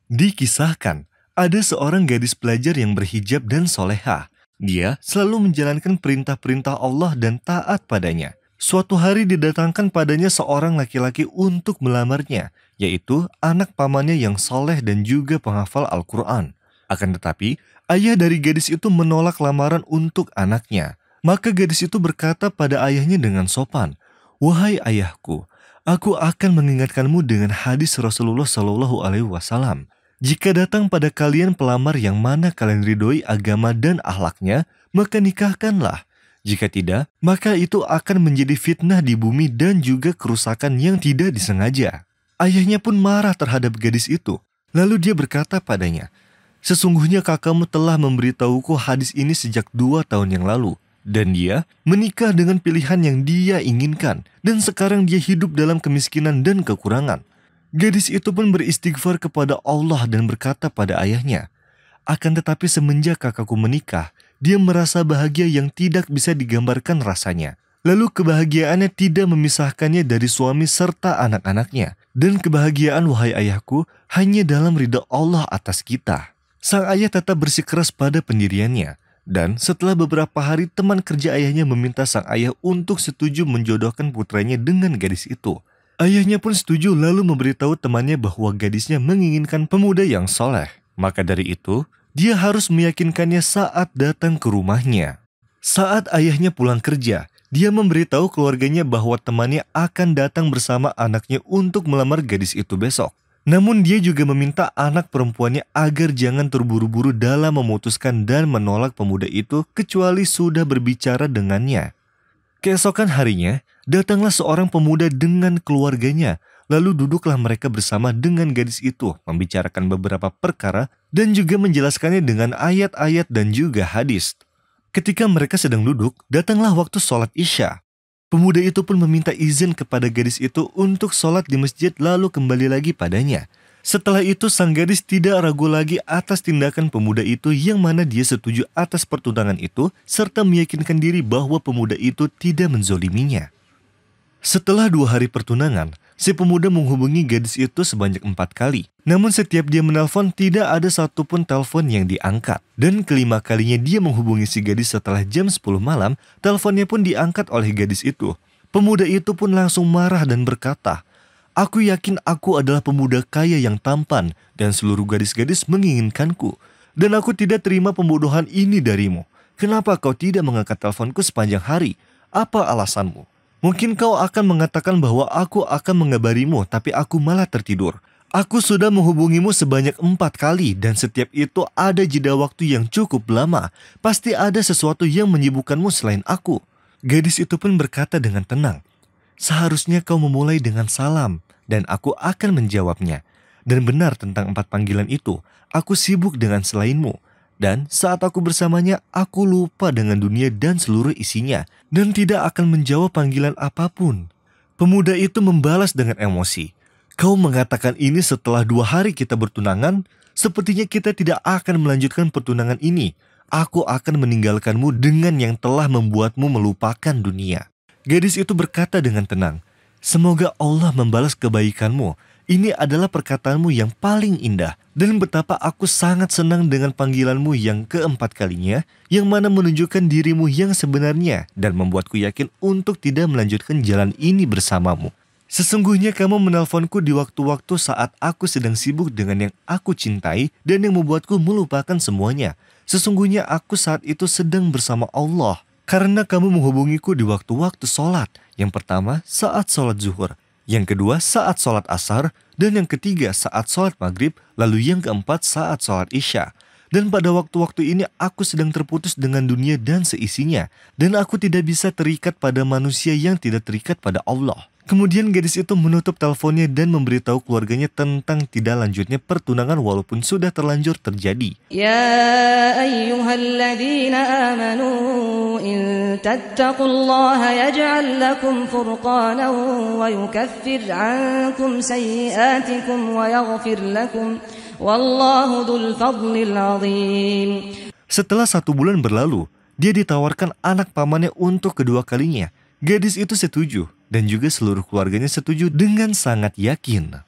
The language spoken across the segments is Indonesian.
Dikisahkan, ada seorang gadis pelajar yang berhijab dan soleha. Dia selalu menjalankan perintah-perintah Allah dan taat padanya. Suatu hari didatangkan padanya seorang laki-laki untuk melamarnya, yaitu anak pamannya yang soleh dan juga penghafal Al-Quran. Akan tetapi, ayah dari gadis itu menolak lamaran untuk anaknya. Maka gadis itu berkata pada ayahnya dengan sopan, "Wahai ayahku, aku akan mengingatkanmu dengan hadis Rasulullah Shallallahu Alaihi Wasallam. Jika datang pada kalian pelamar yang mana kalian ridhoi agama dan akhlaknya, maka nikahkanlah. Jika tidak, maka itu akan menjadi fitnah di bumi dan juga kerusakan yang tidak disengaja." Ayahnya pun marah terhadap gadis itu. Lalu dia berkata padanya, "Sesungguhnya kakakmu telah memberitahuku hadis ini sejak 2 tahun yang lalu. Dan dia menikah dengan pilihan yang dia inginkan. Dan sekarang dia hidup dalam kemiskinan dan kekurangan." Gadis itu pun beristighfar kepada Allah dan berkata pada ayahnya, "Akan tetapi semenjak kakakku menikah, dia merasa bahagia yang tidak bisa digambarkan rasanya. Lalu kebahagiaannya tidak memisahkannya dari suami serta anak-anaknya. Dan kebahagiaan, wahai ayahku, hanya dalam ridha Allah atas kita." Sang ayah tetap bersikeras pada pendiriannya. Dan setelah beberapa hari, teman kerja ayahnya meminta sang ayah untuk setuju menjodohkan putranya dengan gadis itu. Ayahnya pun setuju lalu memberitahu temannya bahwa gadisnya menginginkan pemuda yang soleh. Maka dari itu, dia harus meyakinkannya saat datang ke rumahnya. Saat ayahnya pulang kerja, dia memberitahu keluarganya bahwa temannya akan datang bersama anaknya untuk melamar gadis itu besok. Namun dia juga meminta anak perempuannya agar jangan terburu-buru dalam memutuskan dan menolak pemuda itu kecuali sudah berbicara dengannya. Keesokan harinya, datanglah seorang pemuda dengan keluarganya. Lalu duduklah mereka bersama dengan gadis itu, membicarakan beberapa perkara dan juga menjelaskannya dengan ayat-ayat dan juga hadis. Ketika mereka sedang duduk, datanglah waktu sholat Isya. Pemuda itu pun meminta izin kepada gadis itu untuk sholat di masjid lalu kembali lagi padanya. Setelah itu sang gadis tidak ragu lagi atas tindakan pemuda itu yang mana dia setuju atas pertunangan itu serta meyakinkan diri bahwa pemuda itu tidak menzoliminya. Setelah 2 hari pertunangan, si pemuda menghubungi gadis itu sebanyak 4 kali. Namun setiap dia menelpon tidak ada satupun telepon yang diangkat. Dan kelima kalinya dia menghubungi si gadis setelah jam 10 malam, teleponnya pun diangkat oleh gadis itu. Pemuda itu pun langsung marah dan berkata, "Aku yakin aku adalah pemuda kaya yang tampan dan seluruh gadis-gadis menginginkanku. Dan aku tidak terima pembodohan ini darimu. Kenapa kau tidak mengangkat teleponku sepanjang hari? Apa alasanmu? Mungkin kau akan mengatakan bahwa aku akan mengabarimu, tapi aku malah tertidur. Aku sudah menghubungimu sebanyak 4 kali dan setiap itu ada jeda waktu yang cukup lama. Pasti ada sesuatu yang menyibukkanmu selain aku." Gadis itu pun berkata dengan tenang, "Seharusnya kau memulai dengan salam dan aku akan menjawabnya. Dan benar tentang 4 panggilan itu, aku sibuk dengan selainmu. Dan saat aku bersamanya, aku lupa dengan dunia dan seluruh isinya, dan tidak akan menjawab panggilan apapun." Pemuda itu membalas dengan emosi, "Kau mengatakan ini setelah 2 hari kita bertunangan? Sepertinya kita tidak akan melanjutkan pertunangan ini. Aku akan meninggalkanmu dengan yang telah membuatmu melupakan dunia." Gadis itu berkata dengan tenang, "Semoga Allah membalas kebaikanmu. Ini adalah perkataanmu yang paling indah. Dan betapa aku sangat senang dengan panggilanmu yang keempat kalinya, yang mana menunjukkan dirimu yang sebenarnya dan membuatku yakin untuk tidak melanjutkan jalan ini bersamamu. Sesungguhnya kamu menelponku di waktu-waktu saat aku sedang sibuk dengan yang aku cintai dan yang membuatku melupakan semuanya. Sesungguhnya aku saat itu sedang bersama Allah. Karena kamu menghubungiku di waktu-waktu sholat. Yang pertama saat sholat zuhur, yang kedua saat sholat asar, dan yang ketiga saat sholat maghrib, lalu yang keempat saat sholat isya. Dan pada waktu-waktu ini aku sedang terputus dengan dunia dan seisinya, dan aku tidak bisa terikat pada manusia yang tidak terikat pada Allah." Kemudian gadis itu menutup teleponnya dan memberitahu keluarganya tentang tidak lanjutnya pertunangan walaupun sudah terlanjur terjadi. Ya ayyuhalladzina amanu in tattaqullaha yaj'al lakum furqanan wa yukaffir 'ankum sayyi'atikum wa yaghfir lakum wallahu dzul fadlil 'adzim. Setelah 1 bulan berlalu, dia ditawarkan anak pamannya untuk kedua kalinya. Gadis itu setuju dan juga seluruh keluarganya setuju dengan sangat yakin.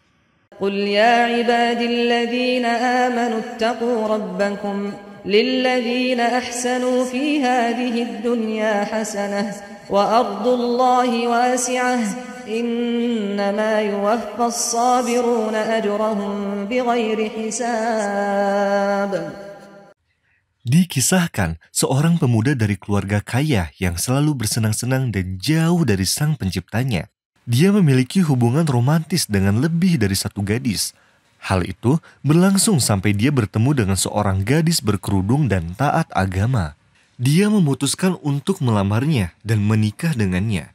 قل يا عبادي الذين آمنوا اتقوا ربكم للذين أحسنوا في هذه الدنيا حسنة وأرض الله واسعة إنما يوفى الصابرون أجرهم بغير حساب. Dikisahkan, seorang pemuda dari keluarga kaya yang selalu bersenang-senang dan jauh dari sang penciptanya. Dia memiliki hubungan romantis dengan lebih dari satu gadis. Hal itu berlangsung sampai dia bertemu dengan seorang gadis berkerudung dan taat agama. Dia memutuskan untuk melamarnya dan menikah dengannya.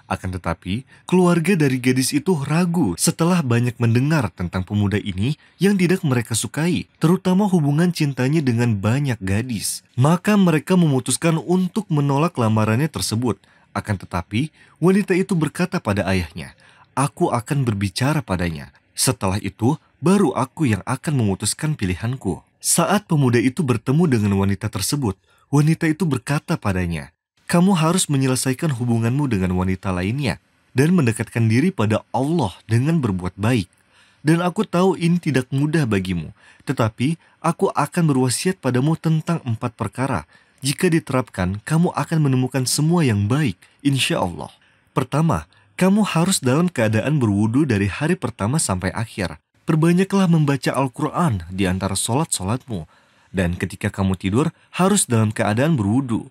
Akan tetapi, keluarga dari gadis itu ragu setelah banyak mendengar tentang pemuda ini yang tidak mereka sukai, terutama hubungan cintanya dengan banyak gadis. Maka mereka memutuskan untuk menolak lamarannya tersebut. Akan tetapi, wanita itu berkata pada ayahnya, "Aku akan berbicara padanya. Setelah itu, baru aku yang akan memutuskan pilihanku." Saat pemuda itu bertemu dengan wanita tersebut, wanita itu berkata padanya, "Kamu harus menyelesaikan hubunganmu dengan wanita lainnya dan mendekatkan diri pada Allah dengan berbuat baik. Dan aku tahu ini tidak mudah bagimu, tetapi aku akan berwasiat padamu tentang 4 perkara. Jika diterapkan, kamu akan menemukan semua yang baik, insya Allah. Pertama, kamu harus dalam keadaan berwudu dari hari pertama sampai akhir. Perbanyaklah membaca Al-Quran di antara sholat-sholatmu. Dan ketika kamu tidur, harus dalam keadaan berwudu.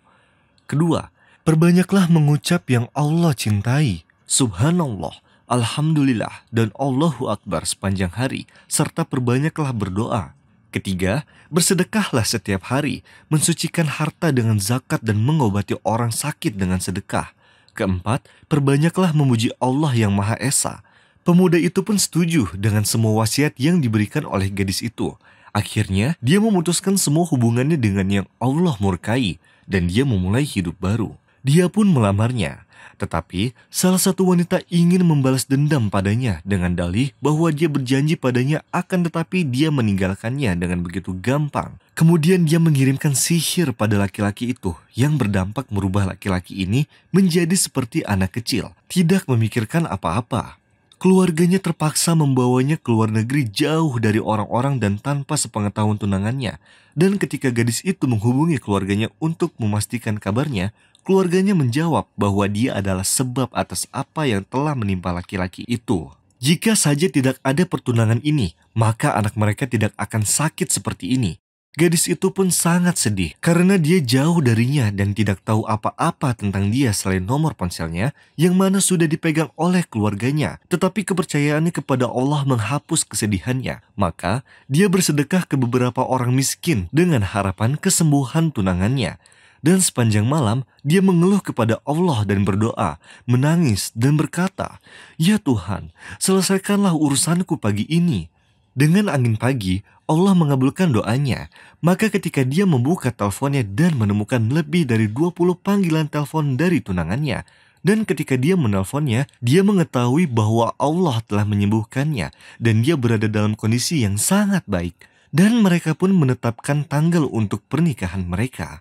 Kedua, perbanyaklah mengucap yang Allah cintai, Subhanallah, Alhamdulillah, dan Allahu Akbar sepanjang hari, serta perbanyaklah berdoa. Ketiga, bersedekahlah setiap hari, mensucikan harta dengan zakat dan mengobati orang sakit dengan sedekah. Keempat, perbanyaklah memuji Allah yang Maha Esa. Pemuda itu pun setuju dengan semua wasiat yang diberikan oleh gadis itu. Akhirnya, dia memutuskan semua hubungannya dengan yang Allah murkai, dan dia memulai hidup baru. Dia pun melamarnya. Tetapi, salah satu wanita ingin membalas dendam padanya dengan dalih bahwa dia berjanji padanya akan tetapi dia meninggalkannya dengan begitu gampang. Kemudian dia mengirimkan sihir pada laki-laki itu yang berdampak merubah laki-laki ini menjadi seperti anak kecil, tidak memikirkan apa-apa. Keluarganya terpaksa membawanya ke luar negeri jauh dari orang-orang dan tanpa sepengetahuan tunangannya. Dan ketika gadis itu menghubungi keluarganya untuk memastikan kabarnya, keluarganya menjawab bahwa dia adalah sebab atas apa yang telah menimpa laki-laki itu. Jika saja tidak ada pertunangan ini, maka anak mereka tidak akan sakit seperti ini. Gadis itu pun sangat sedih karena dia jauh darinya dan tidak tahu apa-apa tentang dia selain nomor ponselnya yang mana sudah dipegang oleh keluarganya. Tetapi kepercayaannya kepada Allah menghapus kesedihannya. Maka dia bersedekah ke beberapa orang miskin dengan harapan kesembuhan tunangannya. Dan sepanjang malam, dia mengeluh kepada Allah dan berdoa, menangis dan berkata, "Ya Tuhan, selesaikanlah urusanku pagi ini." Dengan angin pagi, Allah mengabulkan doanya. Maka ketika dia membuka teleponnya dan menemukan lebih dari 20 panggilan telepon dari tunangannya, dan ketika dia menelponnya, dia mengetahui bahwa Allah telah menyembuhkannya dan dia berada dalam kondisi yang sangat baik. Dan mereka pun menetapkan tanggal untuk pernikahan mereka.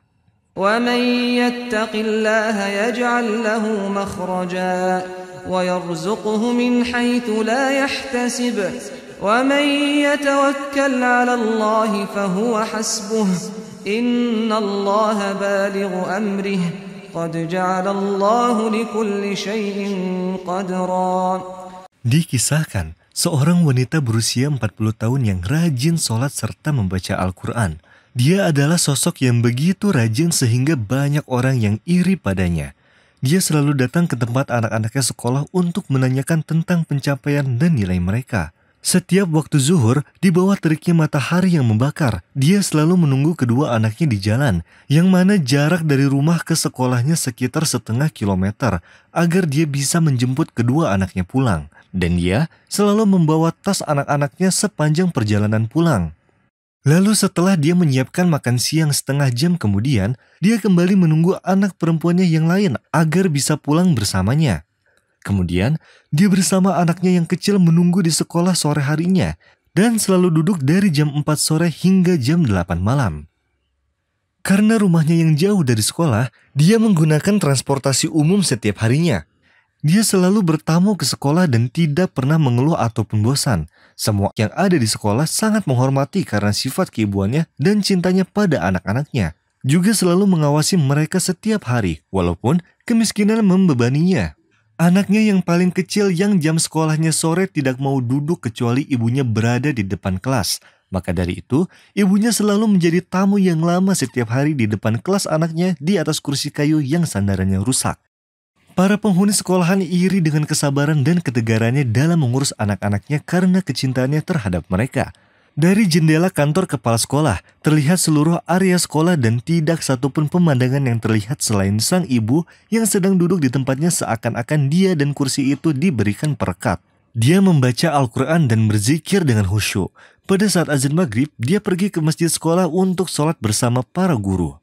وَمَنْ يَتَّقِ اللَّهَ يَجْعَلْ لَهُ مَخْرَجًا وَيَرْزُقْهُ مِنْ حَيْثُ لَا يَحْتَسِبُ وَمَنْ يَتَوَكَّلْ عَلَى اللَّهِ فَهُوَ حَسْبُهُ إِنَّ اللَّهَ بَالِغُ أَمْرِهِ قَدْ جَعَلَ اللَّهُ لِكُلِّ شَيْءٍ قَدْرًا. Dikisahkan, seorang wanita berusia 40 tahun yang rajin sholat serta membaca Al-Quran. Dia adalah sosok yang begitu rajin sehingga banyak orang yang iri padanya. Dia selalu datang ke tempat anak-anaknya sekolah untuk menanyakan tentang pencapaian dan nilai mereka. Setiap waktu zuhur, di bawah teriknya matahari yang membakar, dia selalu menunggu kedua anaknya di jalan, yang mana jarak dari rumah ke sekolahnya sekitar 0,5 kilometer, agar dia bisa menjemput kedua anaknya pulang. Dan dia selalu membawa tas anak-anaknya sepanjang perjalanan pulang. Lalu setelah dia menyiapkan makan siang setengah jam kemudian, dia kembali menunggu anak perempuannya yang lain agar bisa pulang bersamanya. Kemudian, dia bersama anaknya yang kecil menunggu di sekolah sore harinya dan selalu duduk dari jam 4 sore hingga jam 8 malam. Karena rumahnya yang jauh dari sekolah, dia menggunakan transportasi umum setiap harinya. Dia selalu bertamu ke sekolah dan tidak pernah mengeluh ataupun bosan. Semua yang ada di sekolah sangat menghormati karena sifat keibuannya dan cintanya pada anak-anaknya. Juga selalu mengawasi mereka setiap hari, walaupun kemiskinan membebaninya. Anaknya yang paling kecil yang jam sekolahnya sore tidak mau duduk kecuali ibunya berada di depan kelas. Maka dari itu, ibunya selalu menjadi tamu yang lama setiap hari di depan kelas anaknya di atas kursi kayu yang sandarannya rusak. Para penghuni sekolahan iri dengan kesabaran dan ketegarannya dalam mengurus anak-anaknya karena kecintaannya terhadap mereka. Dari jendela kantor kepala sekolah, terlihat seluruh area sekolah dan tidak satupun pemandangan yang terlihat selain sang ibu yang sedang duduk di tempatnya seakan-akan dia dan kursi itu diberikan perekat. Dia membaca Al-Quran dan berzikir dengan khusyuk. Pada saat azan maghrib, dia pergi ke masjid sekolah untuk sholat bersama para guru.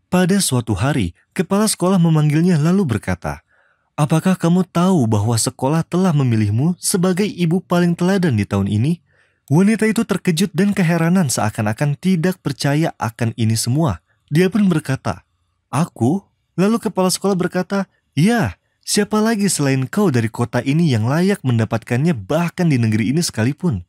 Pada suatu hari, kepala sekolah memanggilnya lalu berkata, "Apakah kamu tahu bahwa sekolah telah memilihmu sebagai ibu paling teladan di tahun ini?" Wanita itu terkejut dan keheranan seakan-akan tidak percaya akan ini semua. Dia pun berkata, "Aku?" Lalu kepala sekolah berkata, "Ya, siapa lagi selain kau dari kota ini yang layak mendapatkannya bahkan di negeri ini sekalipun?"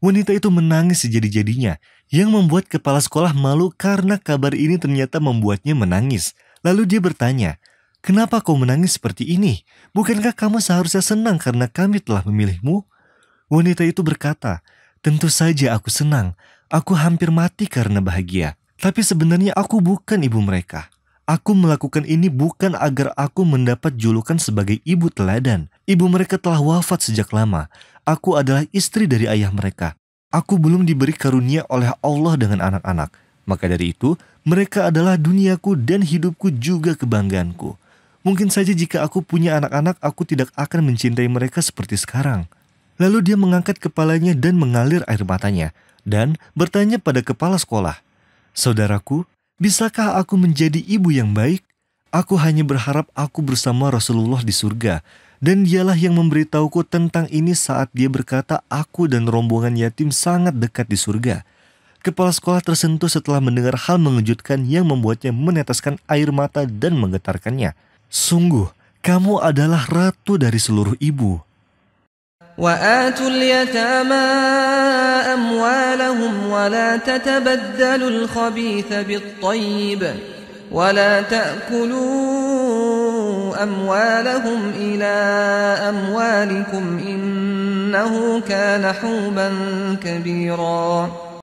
Wanita itu menangis sejadi-jadinya, yang membuat kepala sekolah malu karena kabar ini ternyata membuatnya menangis. Lalu dia bertanya, "Kenapa kau menangis seperti ini? Bukankah kamu seharusnya senang karena kami telah memilihmu?" Wanita itu berkata, "Tentu saja aku senang. Aku hampir mati karena bahagia. Tapi sebenarnya aku bukan ibu mereka. Aku melakukan ini bukan agar aku mendapat julukan sebagai ibu teladan. Ibu mereka telah wafat sejak lama. Aku adalah istri dari ayah mereka. Aku belum diberi karunia oleh Allah dengan anak-anak. Maka dari itu, mereka adalah duniaku dan hidupku juga kebanggaanku. Mungkin saja jika aku punya anak-anak, aku tidak akan mencintai mereka seperti sekarang." Lalu dia mengangkat kepalanya dan mengalir air matanya, dan bertanya pada kepala sekolah, "Saudaraku, bisakah aku menjadi ibu yang baik? Aku hanya berharap aku bersama Rasulullah di surga, dan dialah yang memberitahuku tentang ini saat dia berkata aku dan rombongan yatim sangat dekat di surga." Kepala sekolah tersentuh setelah mendengar hal mengejutkan yang membuatnya meneteskan air mata dan menggetarkannya. "Sungguh, kamu adalah ratu dari seluruh ibu." وآتوا اليتامى أموالهم ولا تتبدلوا الخبيث بالطيب ولا تأكلوا أموالهم إلى أموالكم إنه كان حوبا كبيرا